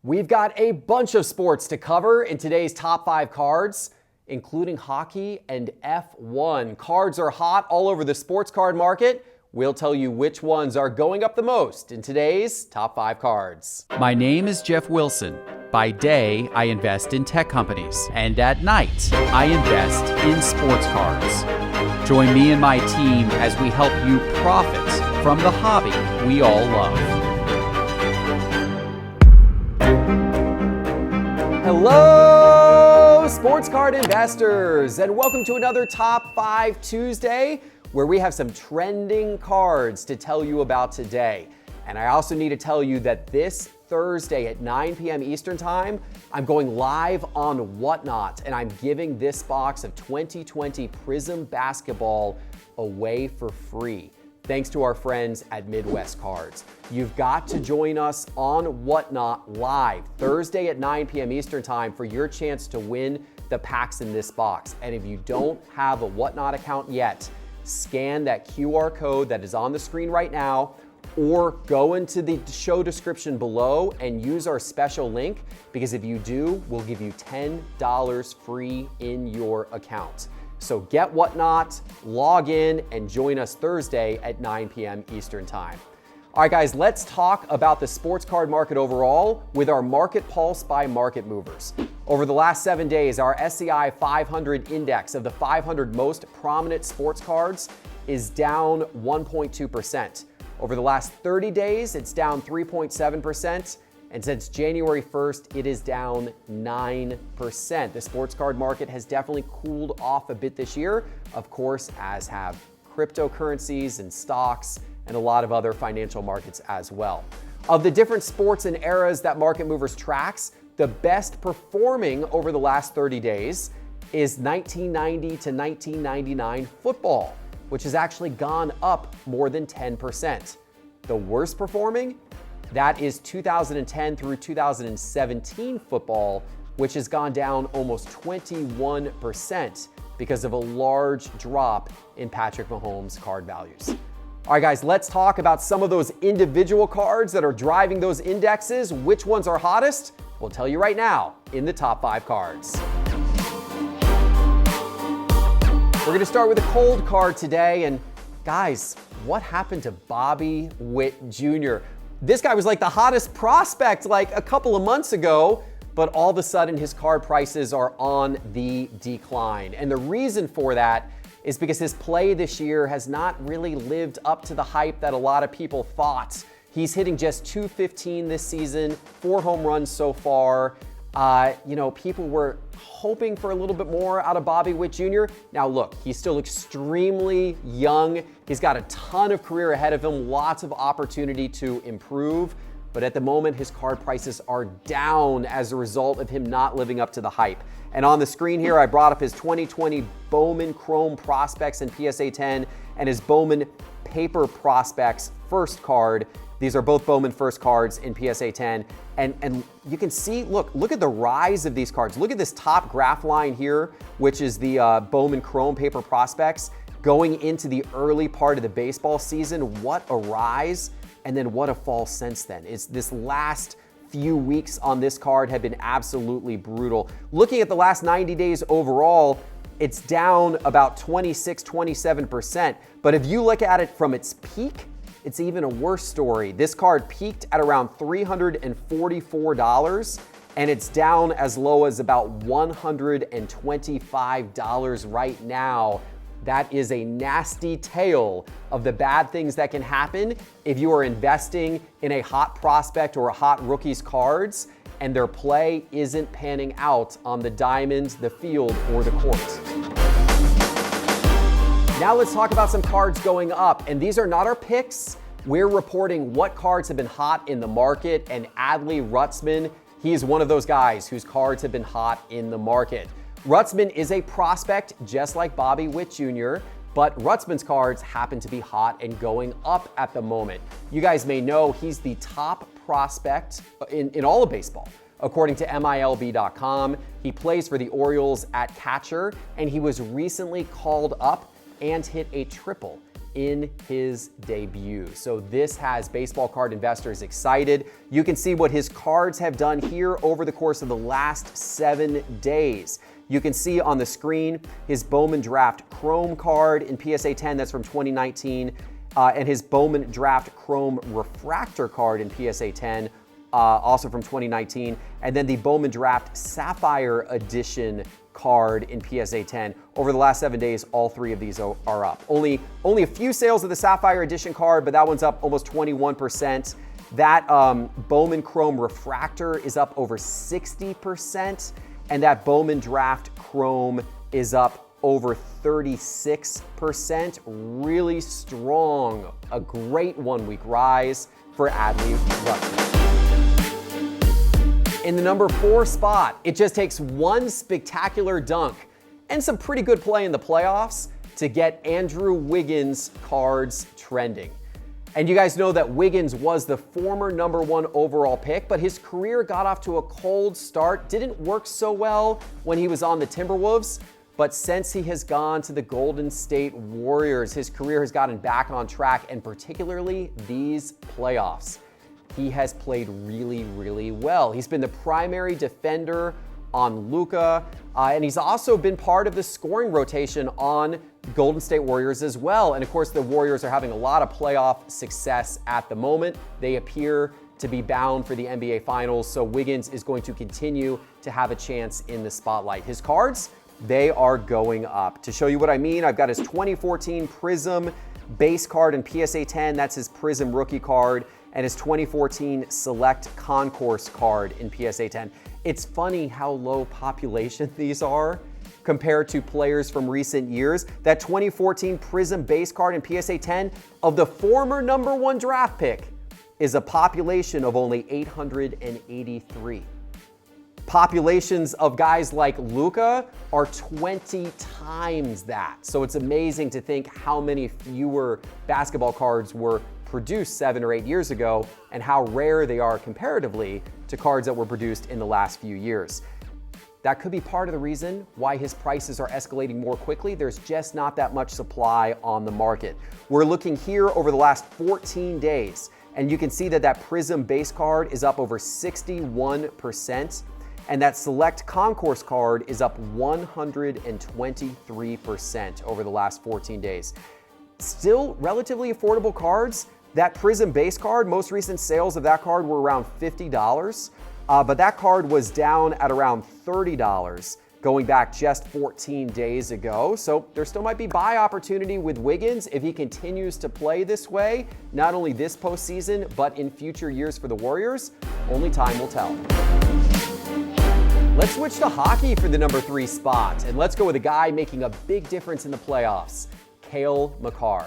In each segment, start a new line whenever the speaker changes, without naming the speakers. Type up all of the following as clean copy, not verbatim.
We've got a bunch of sports to cover in today's top 5 cards, including hockey and F1. Cards are hot all over the sports card market. We'll tell you which ones are going up the most in today's top 5 cards.
My name is Geoff Wilson. By day, I invest in tech companies, and at night, I invest in sports cards. Join me and my team as we help you profit from the hobby we all love.
Hello, sports card investors, and welcome to another Top 5 Tuesday, where we have some trending cards to tell you about today. And I also need to tell you that this Thursday at 9 p.m. Eastern Time, I'm going live on Whatnot, and I'm giving this box of 2020 Prism Basketball away for free, thanks to our friends at Midwest Cards. You've got to join us on Whatnot live Thursday at 9 p.m. Eastern Time for your chance to win the packs in this box. And if you don't have a Whatnot account yet, scan that QR code that is on the screen right now, or go into the show description below and use our special link, because if you do, we'll give you $10 free in your account. So get Whatnot, log in, and join us Thursday at 9 p.m. Eastern Time. All right, guys, let's talk about the sports card market overall with our Market Pulse by Market Movers. Over the last 7 days, our SCI 500 index of the 500 most prominent sports cards is down 1.2%. Over the last 30 days, it's down 3.7%. And since January 1st, it is down 9%. The sports card market has definitely cooled off a bit this year, of course, as have cryptocurrencies and stocks and a lot of other financial markets as well. Of the different sports and eras that Market Movers tracks, the best performing over the last 30 days is 1990 to 1999 football, which has actually gone up more than 10%. The worst performing, that is 2010 through 2017 football, which has gone down almost 21% because of a large drop in Patrick Mahomes' card values. All right, guys, let's talk about some of those individual cards that are driving those indexes. Which ones are hottest? We'll tell you right now in the top 5 cards. We're going to start with a cold card today. And guys, what happened to Bobby Witt Jr.? This guy was like the hottest prospect like a couple of months ago, but all of a sudden his card prices are on the decline. And the reason for that is because his play this year has not really lived up to the hype that a lot of people thought. He's hitting just .215 this season, 4 home runs so far. People were hoping for a little bit more out of Bobby Witt Jr. Now look, he's still extremely young. He's got a ton of career ahead of him, lots of opportunity to improve. But at the moment, his card prices are down as a result of him not living up to the hype. And on the screen here, I brought up his 2020 Bowman Chrome Prospects in PSA 10 and his Bowman Paper Prospects first card. These are both Bowman first cards in PSA 10. And you can see, look at the rise of these cards. Look at this top graph line here, which is the Bowman Chrome Paper Prospects going into the early part of the baseball season. What a rise, and then what a fall since then. It's this last few weeks on this card have been absolutely brutal. Looking at the last 90 days overall, it's down about 27%. But if you look at it from its peak, it's even a worse story. This card peaked at around $344, and it's down as low as about $125 right now. That is a nasty tale of the bad things that can happen if you are investing in a hot prospect or a hot rookie's cards and their play isn't panning out on the diamond, the field, or the court. Now let's talk about some cards going up, and these are not our picks. We're reporting what cards have been hot in the market, and dley Rutsman, he is one of those guys whose cards have been hot in the market. Rutsman is a prospect just like Bobby Witt Jr., but Rutsman's cards happen to be hot and going up at the moment. You guys may know he's the top prospect in all of baseball, according to MILB.com. He plays for the Orioles at catcher, and he was recently called up and hit a triple in his debut. So this has baseball card investors excited. You can see what his cards have done here over the course of the last 7 days. You can see on the screen his Bowman Draft Chrome card in PSA 10, that's from 2019, and his Bowman Draft Chrome Refractor card in PSA 10, also from 2019, and then the Bowman Draft Sapphire Edition card in PSA 10. Over the last 7 days, all 3 of these are up. Only a few sales of the Sapphire Edition card, but that one's up almost 21%. That Bowman Chrome Refractor is up over 60%, and that Bowman Draft Chrome is up over 36%. Really strong. A great 1-week rise for dley Rutsman. In the number 4 spot, it just takes one spectacular dunk and some pretty good play in the playoffs to get Andrew Wiggins cards trending. And you guys know that Wiggins was the former number 1 overall pick, but his career got off to a cold start. Didn't work so well when he was on the Timberwolves, but since he has gone to the Golden State Warriors, his career has gotten back on track, and particularly these playoffs. He has played really, really well. He's been the primary defender on Luka, and he's also been part of the scoring rotation on Golden State Warriors as well. And of course, the Warriors are having a lot of playoff success at the moment. They appear to be bound for the NBA Finals, so Wiggins is going to continue to have a chance in the spotlight. His cards, they are going up. To show you what I mean, I've got his 2014 Prism base card in PSA 10. That's his Prism rookie card, and his 2014 Select Concourse card in PSA 10. It's funny how low population these are compared to players from recent years. That 2014 Prism base card in PSA 10 of the former number 1 draft pick is a population of only 883. Populations of guys like Luka are 20 times that. So it's amazing to think how many fewer basketball cards were produced 7 or 8 years ago and how rare they are comparatively to cards that were produced in the last few years. That could be part of the reason why his prices are escalating more quickly. There's just not that much supply on the market. We're looking here over the last 14 days, and you can see that that Prism base card is up over 61%, and that Select Concourse card is up 123% over the last 14 days. Still relatively affordable cards. That Prism base card, most recent sales of that card were around $50, but that card was down at around $30 going back just 14 days ago. So there still might be buy opportunity with Wiggins if he continues to play this way, not only this postseason, but in future years for the Warriors. Only time will tell. Let's switch to hockey for the number 3 spot, and let's go with a guy making a big difference in the playoffs, Kale Kamara.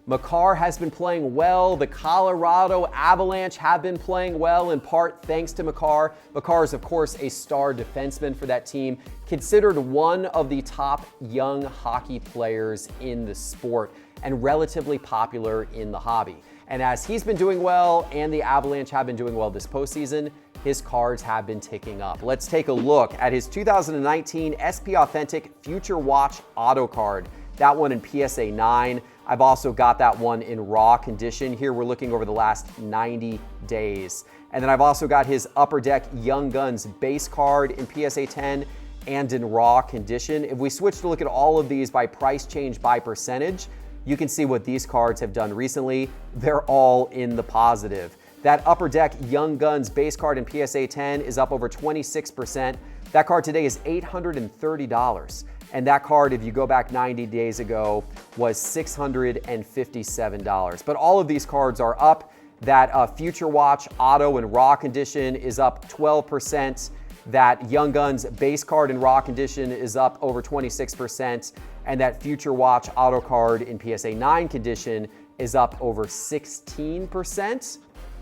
Makar has been playing well. The Colorado Avalanche have been playing well, in part thanks to Makar. Makar is, of course, a star defenseman for that team, considered one of the top young hockey players in the sport, and relatively popular in the hobby. And as he's been doing well, and the Avalanche have been doing well this postseason, his cards have been ticking up. Let's take a look at his 2019 SP Authentic Future Watch Auto card. That one in PSA 9. I've also got that one in raw condition. Here we're looking over the last 90 days. And then I've also got his Upper Deck Young Guns base card in PSA 10 and in raw condition. If we switch to look at all of these by price change by percentage, you can see what these cards have done recently. They're all in the positive. That Upper Deck Young Guns base card in PSA 10 is up over 26%. That card today is $830. And that card, if you go back 90 days ago, was $657. But all of these cards are up. That Future Watch Auto in raw condition is up 12%. That Young Guns base card in raw condition is up over 26%. And that Future Watch Auto card in PSA 9 condition is up over 16%.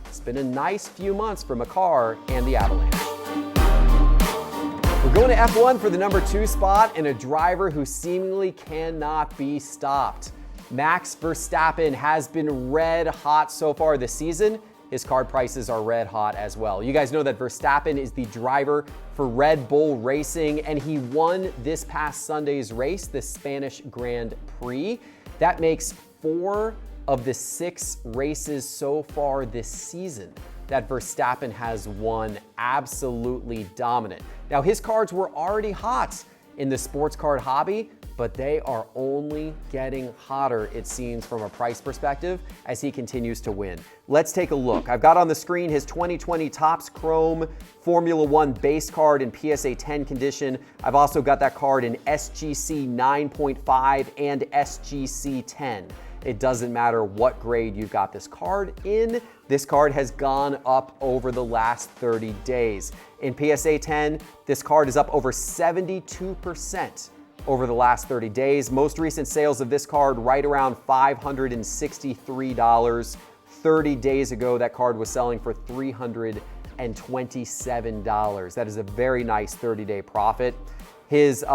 It's been a nice few months for Makar and the Avalanche. We're going to F1 for the number 2 spot and a driver who seemingly cannot be stopped. Max Verstappen has been red hot so far this season. His card prices are red hot as well. You guys know that Verstappen is the driver for Red Bull Racing, and he won this past Sunday's race, the Spanish Grand Prix. That makes 4 of the 6 races so far this season that Verstappen has won, absolutely dominant. Now, his cards were already hot in the sports card hobby, but they are only getting hotter, it seems, from a price perspective as he continues to win. Let's take a look. I've got on the screen his 2020 Topps Chrome Formula One base card in PSA 10 condition. I've also got that card in SGC 9.5 and SGC 10. It doesn't matter what grade you've got this card in. This card has gone up over the last 30 days. In PSA 10, this card is up over 72% over the last 30 days. Most recent sales of this card right around $563. 30 days ago, that card was selling for $327. That is a very nice 30-day profit. His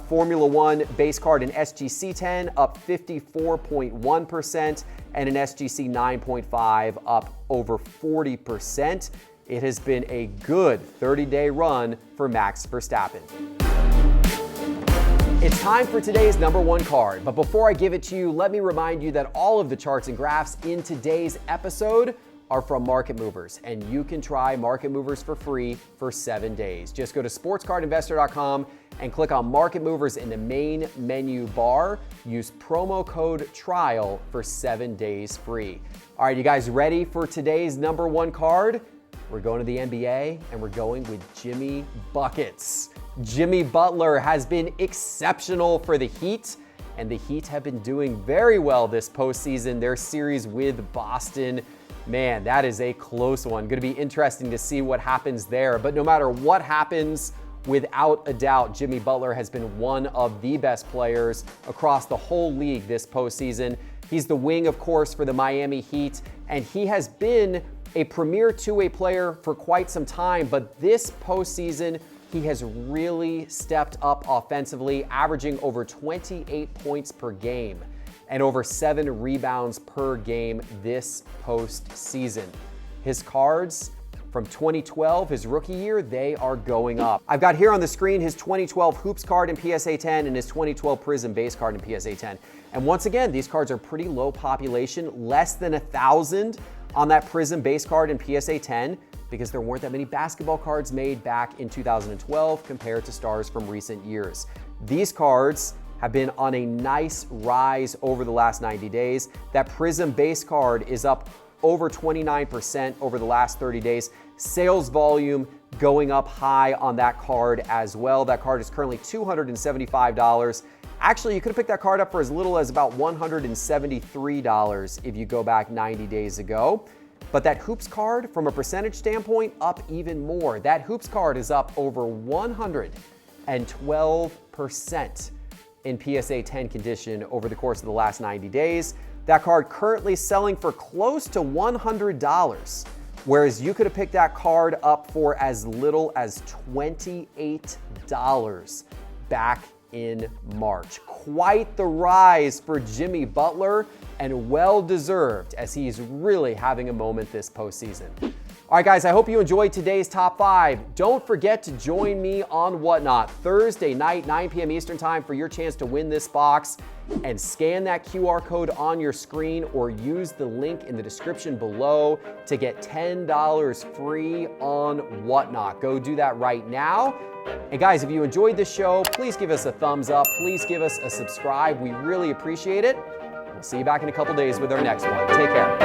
Formula One base card in SGC 10 up 54.1% and in SGC 9.5 up over 40%. It has been a good 30-day run for Max Verstappen. It's time for today's number 1 card, but before I give it to you, let me remind you that all of the charts and graphs in today's episode are from Market Movers, and you can try Market Movers for free for 7 days. Just go to sportscardinvestor.com and click on Market Movers in the main menu bar. Use promo code TRIAL for 7 days free. All right, you guys ready for today's number 1 card? We're going to the NBA, and we're going with Jimmy Buckets. Jimmy Butler has been exceptional for the Heat, and the Heat have been doing very well this postseason. Their series with Boston, man, that is a close one. Going to be interesting to see what happens there. But no matter what happens, without a doubt, Jimmy Butler has been one of the best players across the whole league this postseason. He's the wing, of course, for the Miami Heat, and he has been a premier two-way player for quite some time. But this postseason, he has really stepped up offensively, averaging over 28 points per game and over 7 rebounds per game this postseason. His cards from 2012, his rookie year, they are going up. I've got here on the screen his 2012 Hoops card in PSA 10 and his 2012 Prism base card in PSA 10. And once again, these cards are pretty low population, less than 1,000 on that Prism base card in PSA 10, because there weren't that many basketball cards made back in 2012 compared to stars from recent years. These cards have been on a nice rise over the last 90 days. That Prism base card is up over 29% over the last 30 days. Sales volume going up high on that card as well. That card is currently $275. Actually, you could have picked that card up for as little as about $173 if you go back 90 days ago. But that Hoops card, from a percentage standpoint, up even more. That Hoops card is up over 112% in PSA 10 condition over the course of the last 90 days. That card currently selling for close to $100, whereas you could have picked that card up for as little as $28 back in March. Quite the rise for Jimmy Butler, and well-deserved, as he's really having a moment this postseason. All right, guys, I hope you enjoyed today's Top 5. Don't forget to join me on Whatnot Thursday night, 9 p.m. Eastern Time, for your chance to win this box. And scan that QR code on your screen or use the link in the description below to get $10 free on Whatnot. Go do that right now. And guys, if you enjoyed this show, please give us a thumbs up. Please give us a subscribe. We really appreciate it. We'll see you back in a couple days with our next one. Take care.